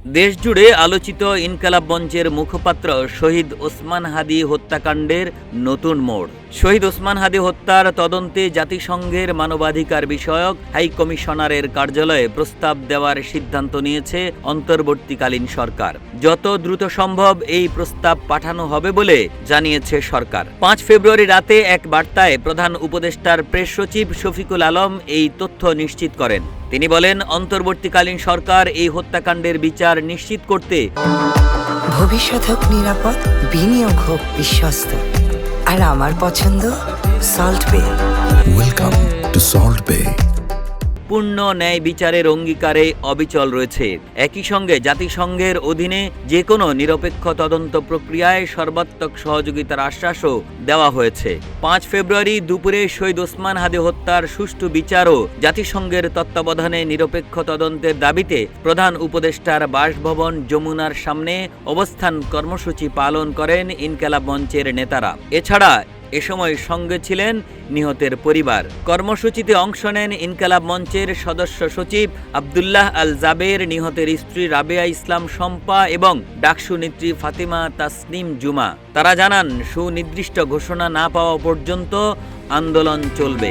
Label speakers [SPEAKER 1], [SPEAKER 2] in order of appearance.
[SPEAKER 1] দেশজুড়ে আলোচিত ইনকালাব মঞ্চের মুখপাত্র শহীদ ওসমান হাদী হত্যাকাণ্ডের নতুন মোড়। শহীদ ওসমান হাদী হত্যার তদন্তে জাতিসংঘের মানবাধিকার বিষয়ক হাই কমিশনারের কার্যালয়ে প্রস্তাব দেওয়ার সিদ্ধান্ত নিয়েছে অন্তর্বর্তীকালীন সরকার। যত দ্রুত সম্ভব এই প্রস্তাব পাঠানো হবে বলে জানিয়েছে সরকার। ৫ ফেব্রুয়ারি রাতে এক বার্তায় প্রধান উপদেষ্টার প্রেস সচিব শফিকুল আলম এই তথ্য নিশ্চিত করেন। তিনি বলেন, অন্তর্বর্তীকালীন সরকার এই হত্যাকাণ্ডের বিচার নিশ্চিত করতে
[SPEAKER 2] ভবিষ্যৎ হোক নিরাপদ, বিনিয়োগ হোক বিশ্বস্ত, আর আমার পছন্দ সল্ট বে।
[SPEAKER 3] ওয়েলকাম টু সল্ট বে।
[SPEAKER 1] পূর্ণ ন্যায় বিচারের অঙ্গীকারে অবিচল রয়েছে। একই সঙ্গে জাতিসংঘের অধীনে যে কোনো নিরপেক্ষ তদন্ত প্রক্রিয়ায় সর্বাত্মক সহযোগিতার আশ্বাসও দেওয়া হয়েছে। ৫ ফেব্রুয়ারি দুপুরে শহীদ ওসমান হাদী হত্যার সুষ্ঠু বিচার ও জাতিসংঘের তত্ত্বাবধানে নিরপেক্ষ তদন্তের দাবিতে প্রধান উপদেষ্টার বাসভবন যমুনার সামনে অবস্থান কর্মসূচি পালন করেন ইনকালাব মঞ্চের নেতারা। এছাড়া এ সময় সঙ্গে ছিলেন নিহতের পরিবার। কর্মসূচিতে অংশ নেন ইনকালাব মঞ্চের সদস্য সচিব আব্দুল্লাহ আল জাবের, নিহতের স্ত্রী রাবেয়া ইসলাম শম্পা এবং ডাকসু নেত্রী ফাতিমা তাসনিম জুমা। তারা জানান, সুনির্দিষ্ট ঘোষণা না পাওয়া পর্যন্ত আন্দোলন চলবে।